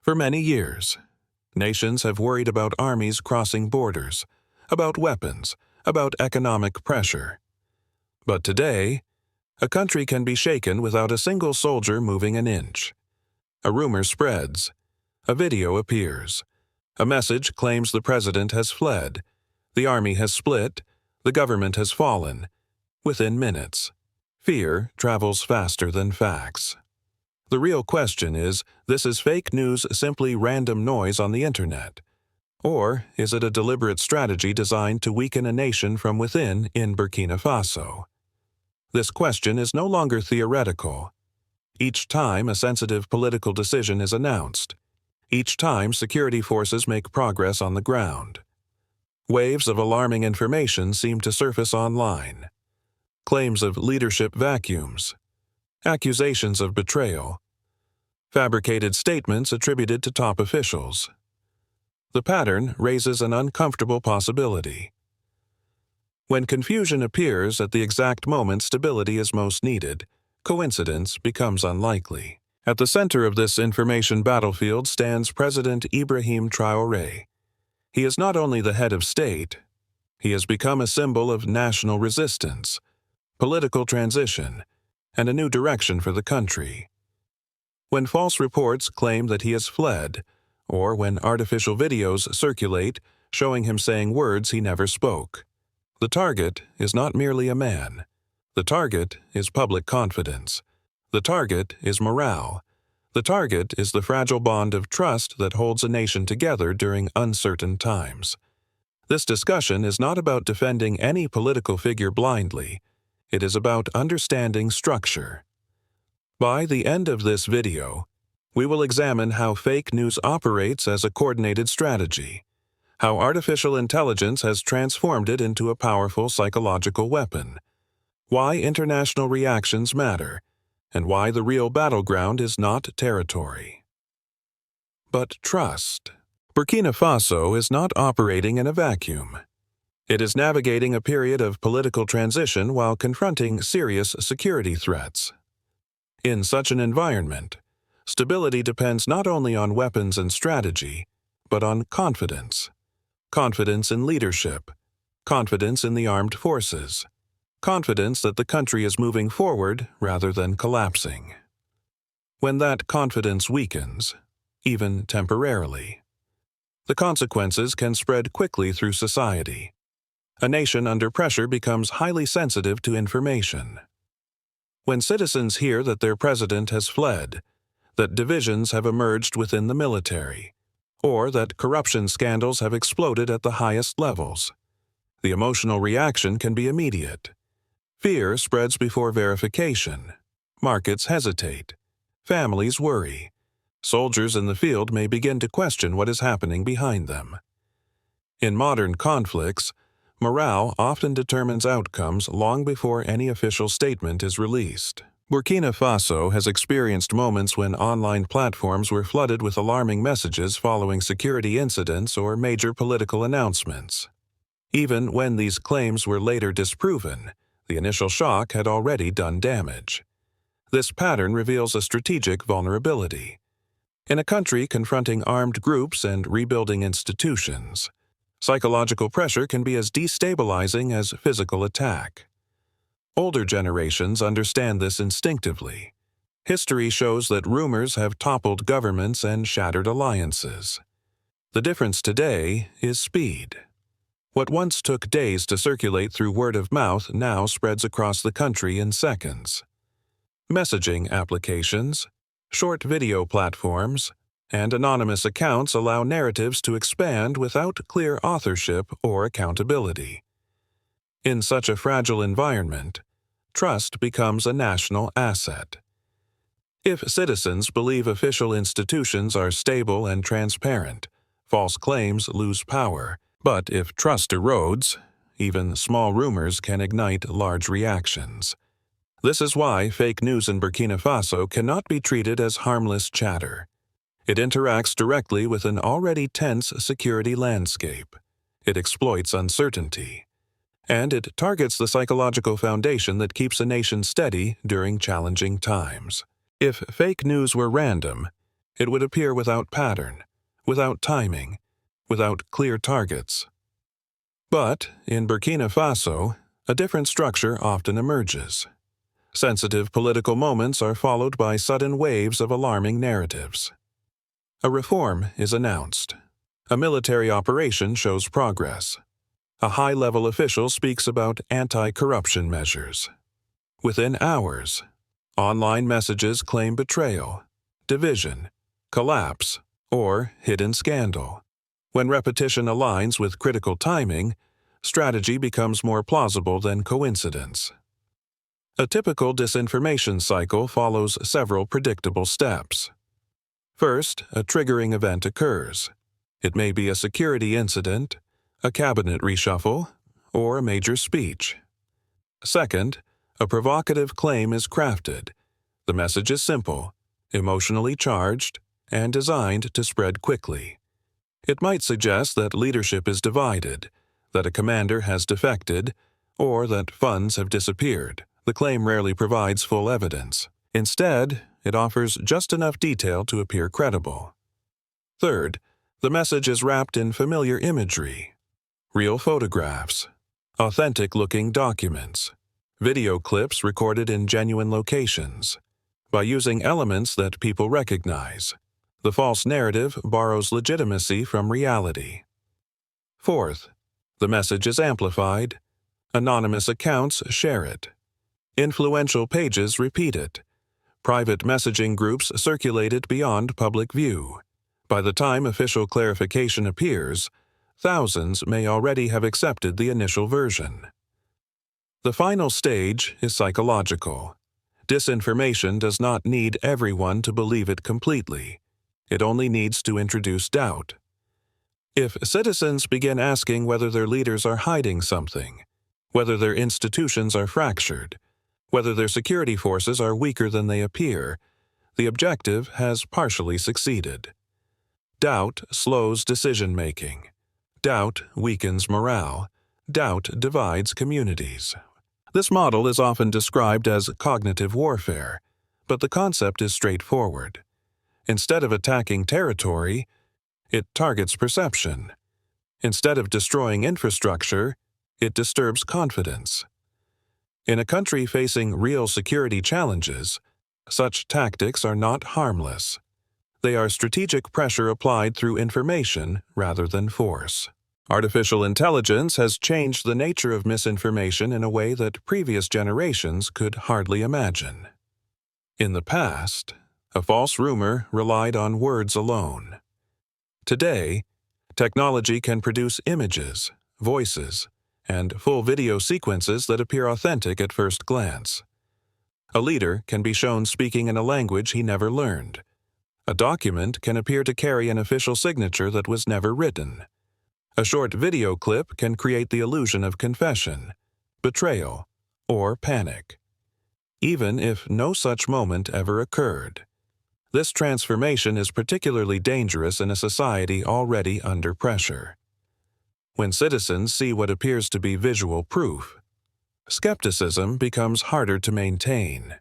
For many years, nations have worried about armies crossing borders, about weapons, about economic pressure. But today, a country can be shaken without a single soldier moving an inch. A rumor spreads. A video appears. A message claims the president has fled. The army has split. The government has fallen. Within minutes, fear travels faster than facts. The real question is, this is fake news simply random noise on the internet? Or is it a deliberate strategy designed to weaken a nation from within in Burkina Faso? This question is no longer theoretical. Each time a sensitive political decision is announced, each time security forces make progress on the ground, waves of alarming information seem to surface online. Claims of leadership vacuums, accusations of betrayal, fabricated statements attributed to top officials. The pattern raises an uncomfortable possibility. When confusion appears at the exact moment stability is most needed, coincidence becomes unlikely. At the center of this information battlefield stands President Ibrahim Traore. He is not only the head of state, he has become a symbol of national resistance, political transition, and a new direction for the country. When false reports claim that he has fled, or when artificial videos circulate showing him saying words he never spoke, the target is not merely a man. The target is public confidence. The target is morale. The target is the fragile bond of trust that holds a nation together during uncertain times. This discussion is not about defending any political figure blindly. It is about understanding structure. By the end of this video, we will examine how fake news operates as a coordinated strategy, how artificial intelligence has transformed it into a powerful psychological weapon, why international reactions matter, and why the real battleground is not territory, but trust. Burkina Faso is not operating in a vacuum. It is navigating a period of political transition while confronting serious security threats. In such an environment, stability depends not only on weapons and strategy, but on confidence. Confidence in leadership, confidence in the armed forces, confidence that the country is moving forward rather than collapsing. When that confidence weakens, even temporarily, the consequences can spread quickly through society. A nation under pressure becomes highly sensitive to information. When citizens hear that their president has fled, that divisions have emerged within the military, or that corruption scandals have exploded at the highest levels, the emotional reaction can be immediate. Fear spreads before verification. Markets hesitate. Families worry. Soldiers in the field may begin to question what is happening behind them. In modern conflicts, morale often determines outcomes long before any official statement is released. Burkina Faso has experienced moments when online platforms were flooded with alarming messages following security incidents or major political announcements. Even when these claims were later disproven, the initial shock had already done damage. This pattern reveals a strategic vulnerability. In a country confronting armed groups and rebuilding institutions, psychological pressure can be as destabilizing as physical attack. Older generations understand this instinctively. History shows that rumors have toppled governments and shattered alliances. The difference today is speed. What once took days to circulate through word of mouth now spreads across the country in seconds. Messaging applications, short video platforms, and anonymous accounts allow narratives to expand without clear authorship or accountability. In such a fragile environment, trust becomes a national asset. If citizens believe official institutions are stable and transparent, false claims lose power. But if trust erodes, even small rumors can ignite large reactions. This is why fake news in Burkina Faso cannot be treated as harmless chatter. It interacts directly with an already tense security landscape. It exploits uncertainty. And it targets the psychological foundation that keeps a nation steady during challenging times. If fake news were random, it would appear without pattern, without timing, without clear targets. But in Burkina Faso, a different structure often emerges. Sensitive political moments are followed by sudden waves of alarming narratives. A reform is announced. A military operation shows progress. A high-level official speaks about anti-corruption measures. Within hours, online messages claim betrayal, division, collapse, or hidden scandal. When repetition aligns with critical timing, strategy becomes more plausible than coincidence. A typical disinformation cycle follows several predictable steps. First, a triggering event occurs. It may be a security incident, a cabinet reshuffle, or a major speech. Second, a provocative claim is crafted. The message is simple, emotionally charged, and designed to spread quickly. It might suggest that leadership is divided, that a commander has defected, or that funds have disappeared. The claim rarely provides full evidence. Instead, it offers just enough detail to appear credible. Third, the message is wrapped in familiar imagery. Real photographs, authentic-looking documents, video clips recorded in genuine locations. By using elements that people recognize, the false narrative borrows legitimacy from reality. Fourth, the message is amplified. Anonymous accounts share it. Influential pages repeat it. Private messaging groups circulate it beyond public view. By the time official clarification appears, thousands may already have accepted the initial version. The final stage is psychological. Disinformation does not need everyone to believe it completely. It only needs to introduce doubt. If citizens begin asking whether their leaders are hiding something, whether their institutions are fractured, whether their security forces are weaker than they appear, the objective has partially succeeded. Doubt slows decision-making. Doubt weakens morale. Doubt divides communities. This model is often described as cognitive warfare, but the concept is straightforward. Instead of attacking territory, it targets perception. Instead of destroying infrastructure, it disturbs confidence. In a country facing real security challenges, such tactics are not harmless. They are strategic pressure applied through information rather than force. Artificial intelligence has changed the nature of misinformation in a way that previous generations could hardly imagine. In the past, a false rumor relied on words alone. Today, technology can produce images, voices, and full video sequences that appear authentic at first glance. A leader can be shown speaking in a language he never learned. A document can appear to carry an official signature that was never written. A short video clip can create the illusion of confession, betrayal, or panic, even if no such moment ever occurred. This transformation is particularly dangerous in a society already under pressure. When citizens see what appears to be visual proof, skepticism becomes harder to maintain.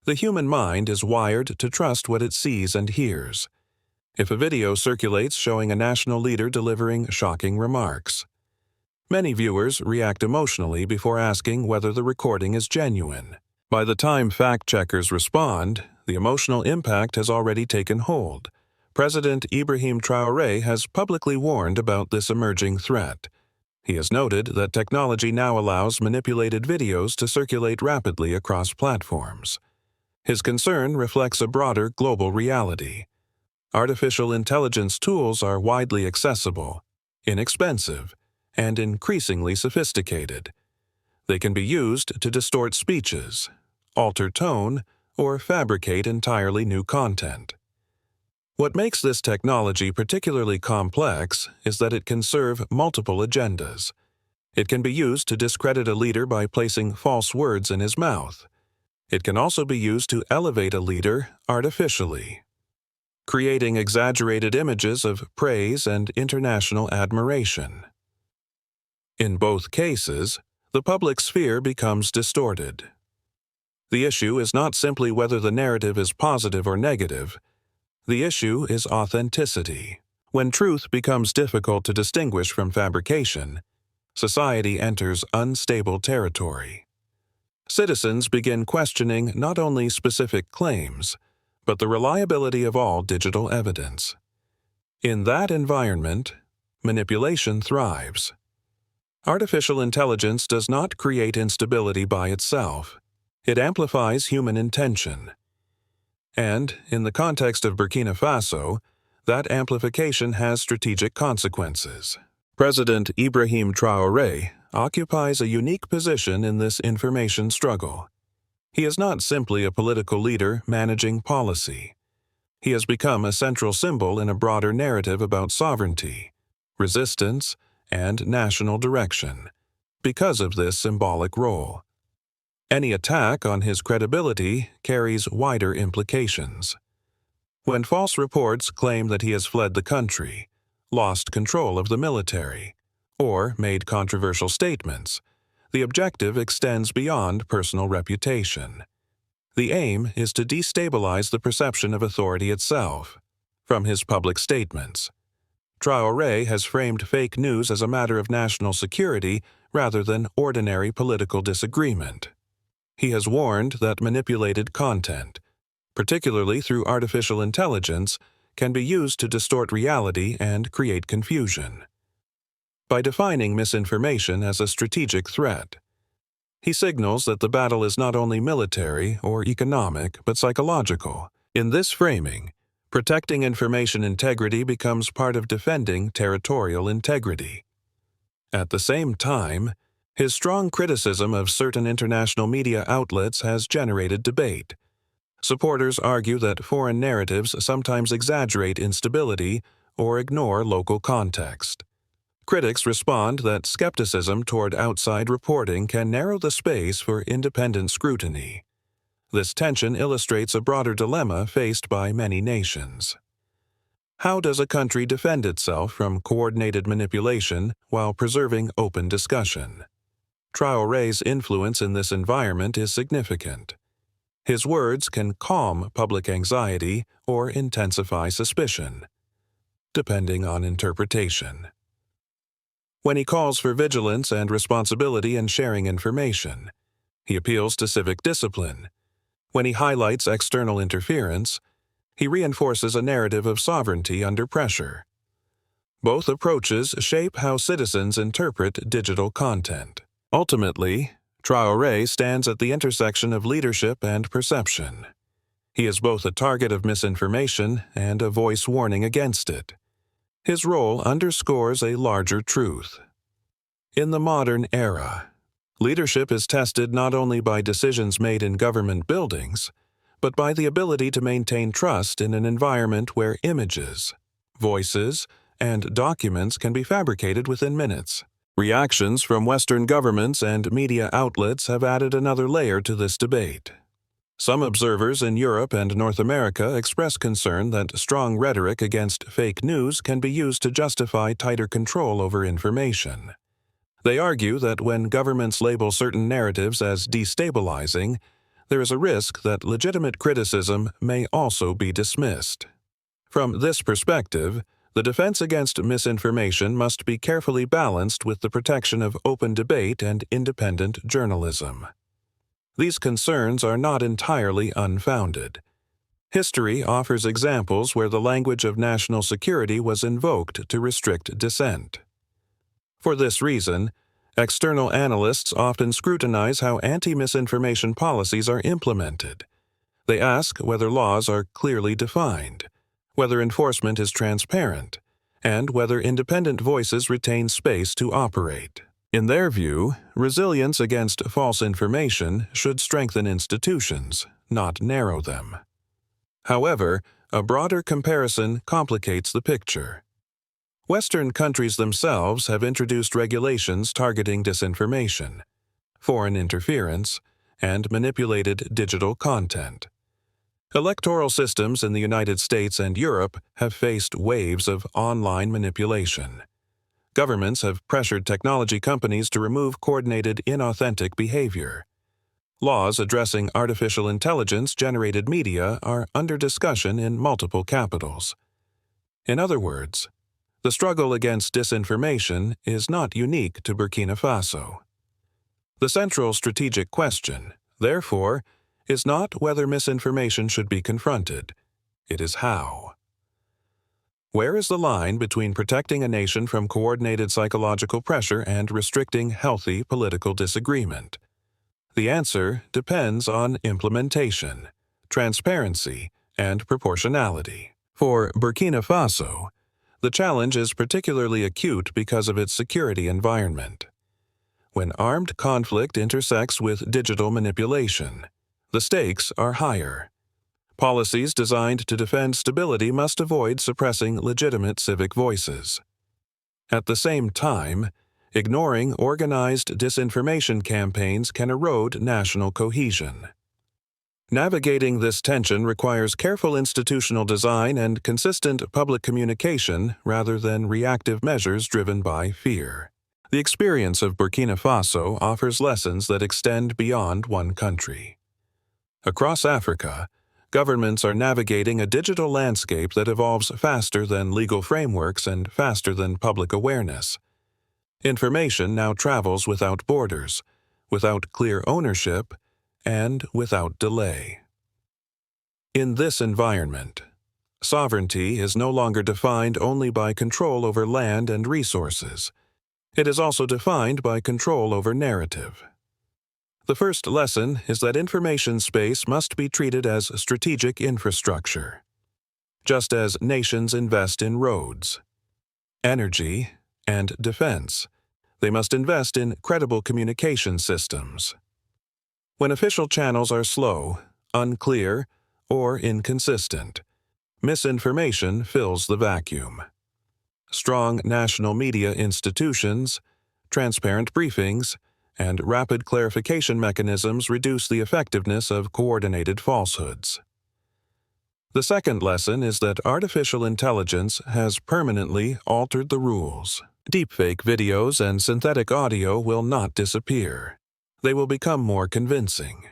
The human mind is wired to trust what it sees and hears. If a video circulates showing a national leader delivering shocking remarks, many viewers react emotionally before asking whether the recording is genuine. By the time fact-checkers respond, the emotional impact has already taken hold. President Ibrahim Traore has publicly warned about this emerging threat. He has noted that technology now allows manipulated videos to circulate rapidly across platforms. His concern reflects a broader global reality. Artificial intelligence tools are widely accessible, inexpensive, and increasingly sophisticated. They can be used to distort speeches, alter tone, or fabricate entirely new content. What makes this technology particularly complex is that it can serve multiple agendas. It can be used to discredit a leader by placing false words in his mouth. It can also be used to elevate a leader artificially, creating exaggerated images of praise and international admiration. In both cases, the public sphere becomes distorted. The issue is not simply whether the narrative is positive or negative. The issue is authenticity. When truth becomes difficult to distinguish from fabrication, society enters unstable territory. Citizens begin questioning not only specific claims, but the reliability of all digital evidence. In that environment, manipulation thrives. Artificial intelligence does not create instability by itself. It amplifies human intention. And, in the context of Burkina Faso, that amplification has strategic consequences. President Ibrahim Traore occupies a unique position in this information struggle. He is not simply a political leader managing policy. He has become a central symbol in a broader narrative about sovereignty, resistance, and national direction, because of this symbolic role. Any attack on his credibility carries wider implications. When false reports claim that he has fled the country, lost control of the military, or made controversial statements, the objective extends beyond personal reputation. The aim is to destabilize the perception of authority itself. From his public statements, Traoré has framed fake news as a matter of national security rather than ordinary political disagreement. He has warned that manipulated content, particularly through artificial intelligence, can be used to distort reality and create confusion. By defining misinformation as a strategic threat, he signals that the battle is not only military or economic, but psychological. In this framing, protecting information integrity becomes part of defending territorial integrity. At the same time, his strong criticism of certain international media outlets has generated debate. Supporters argue that foreign narratives sometimes exaggerate instability or ignore local context. Critics respond that skepticism toward outside reporting can narrow the space for independent scrutiny. This tension illustrates a broader dilemma faced by many nations. How does a country defend itself from coordinated manipulation while preserving open discussion? Traoré's influence in this environment is significant. His words can calm public anxiety or intensify suspicion, depending on interpretation. When he calls for vigilance and responsibility in sharing information, he appeals to civic discipline. When he highlights external interference, he reinforces a narrative of sovereignty under pressure. Both approaches shape how citizens interpret digital content. Ultimately, Traoré stands at the intersection of leadership and perception. He is both a target of misinformation and a voice warning against it. His role underscores a larger truth. In the modern era, leadership is tested not only by decisions made in government buildings, but by the ability to maintain trust in an environment where images, voices, and documents can be fabricated within minutes. Reactions from Western governments and media outlets have added another layer to this debate. Some observers in Europe and North America express concern that strong rhetoric against fake news can be used to justify tighter control over information. They argue that when governments label certain narratives as destabilizing, there is a risk that legitimate criticism may also be dismissed. From this perspective, the defense against misinformation must be carefully balanced with the protection of open debate and independent journalism. These concerns are not entirely unfounded. History offers examples where the language of national security was invoked to restrict dissent. For this reason, external analysts often scrutinize how anti-misinformation policies are implemented. They ask whether laws are clearly defined, whether enforcement is transparent, and whether independent voices retain space to operate. In their view, resilience against false information should strengthen institutions, not narrow them. However, a broader comparison complicates the picture. Western countries themselves have introduced regulations targeting disinformation, foreign interference, and manipulated digital content. Electoral systems in the United States and Europe have faced waves of online manipulation. Governments have pressured technology companies to remove coordinated inauthentic behavior. Laws addressing artificial intelligence-generated media are under discussion in multiple capitals. In other words, the struggle against disinformation is not unique to Burkina Faso. The central strategic question, therefore, is not whether misinformation should be confronted. It is how. Where is the line between protecting a nation from coordinated psychological pressure and restricting healthy political disagreement? The answer depends on implementation, transparency, and proportionality. For Burkina Faso, the challenge is particularly acute because of its security environment. When armed conflict intersects with digital manipulation, the stakes are higher. Policies designed to defend stability must avoid suppressing legitimate civic voices. At the same time, ignoring organized disinformation campaigns can erode national cohesion. Navigating this tension requires careful institutional design and consistent public communication rather than reactive measures driven by fear. The experience of Burkina Faso offers lessons that extend beyond one country. Across Africa, governments are navigating a digital landscape that evolves faster than legal frameworks and faster than public awareness. Information now travels without borders, without clear ownership, and without delay. In this environment, sovereignty is no longer defined only by control over land and resources. It is also defined by control over narrative. The first lesson is that information space must be treated as strategic infrastructure, just as nations invest in roads, energy, and defense. They must invest in credible communication systems. When official channels are slow, unclear, or inconsistent, misinformation fills the vacuum. Strong national media institutions, transparent briefings, and rapid clarification mechanisms reduce the effectiveness of coordinated falsehoods. The second lesson is that artificial intelligence has permanently altered the rules. Deepfake videos and synthetic audio will not disappear. They will become more convincing.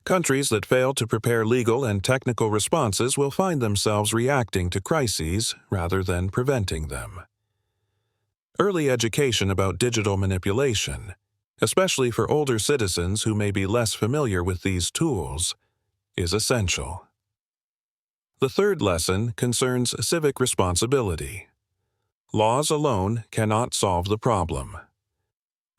Countries that fail to prepare legal and technical responses will find themselves reacting to crises rather than preventing them. Early education about digital manipulation, especially for older citizens who may be less familiar with these tools, is essential. The third lesson concerns civic responsibility. Laws alone cannot solve the problem.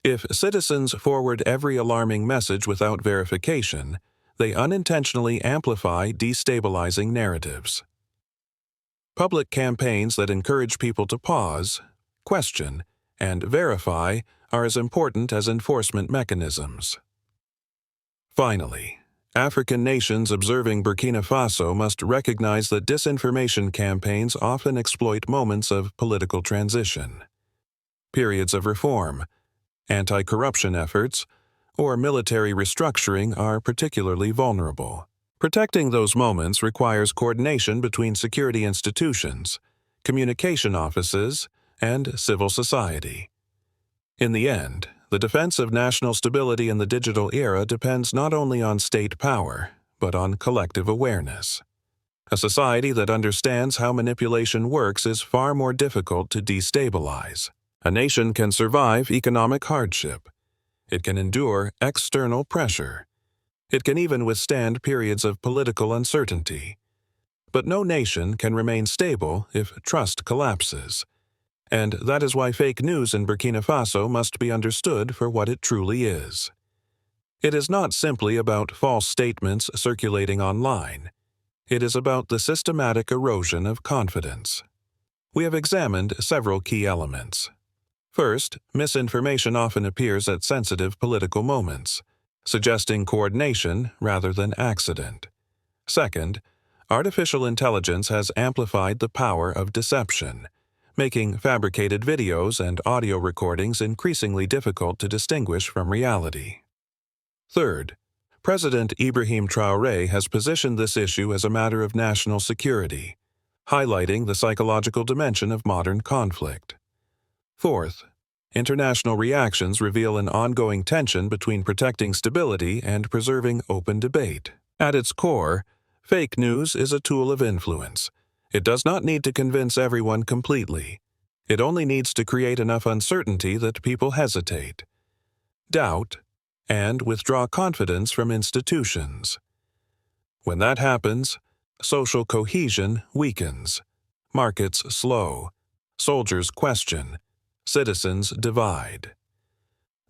If citizens forward every alarming message without verification, they unintentionally amplify destabilizing narratives. Public campaigns that encourage people to pause, question, and verify are as important as enforcement mechanisms. Finally, African nations observing Burkina Faso must recognize that disinformation campaigns often exploit moments of political transition, periods of reform, anti-corruption efforts, or military restructuring are particularly vulnerable. Protecting those moments requires coordination between security institutions, communication offices, and civil society. In the end, the defense of national stability in the digital era depends not only on state power, but on collective awareness. A society that understands how manipulation works is far more difficult to destabilize. A nation can survive economic hardship. It can endure external pressure. It can even withstand periods of political uncertainty. But no nation can remain stable if trust collapses. And that is why fake news in Burkina Faso must be understood for what it truly is. It is not simply about false statements circulating online. It is about the systematic erosion of confidence. We have examined several key elements. First, misinformation often appears at sensitive political moments, suggesting coordination rather than accident. Second, artificial intelligence has amplified the power of deception, making fabricated videos and audio recordings increasingly difficult to distinguish from reality. Third, President Ibrahim Traore has positioned this issue as a matter of national security, highlighting the psychological dimension of modern conflict. Fourth, international reactions reveal an ongoing tension between protecting stability and preserving open debate. At its core, fake news is a tool of influence. It does not need to convince everyone completely. It only needs to create enough uncertainty that people hesitate, doubt, and withdraw confidence from institutions. When that happens, social cohesion weakens, markets slow, soldiers question, citizens divide.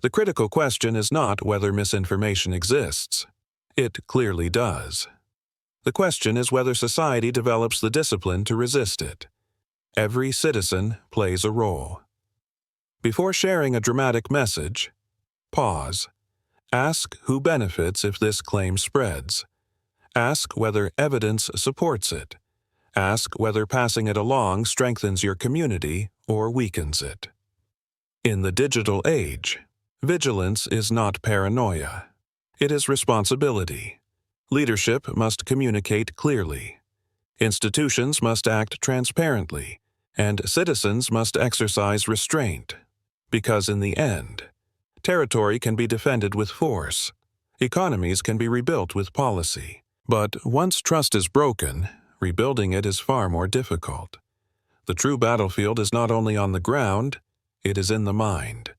The critical question is not whether misinformation exists. It clearly does. The question is whether society develops the discipline to resist it. Every citizen plays a role. Before sharing a dramatic message, pause. Ask who benefits if this claim spreads. Ask whether evidence supports it. Ask whether passing it along strengthens your community or weakens it. In the digital age, vigilance is not paranoia. It is responsibility. Leadership must communicate clearly. Institutions must act transparently, and citizens must exercise restraint. Because in the end, territory can be defended with force. Economies can be rebuilt with policy. But once trust is broken, rebuilding it is far more difficult. The true battlefield is not only on the ground, it is in the mind.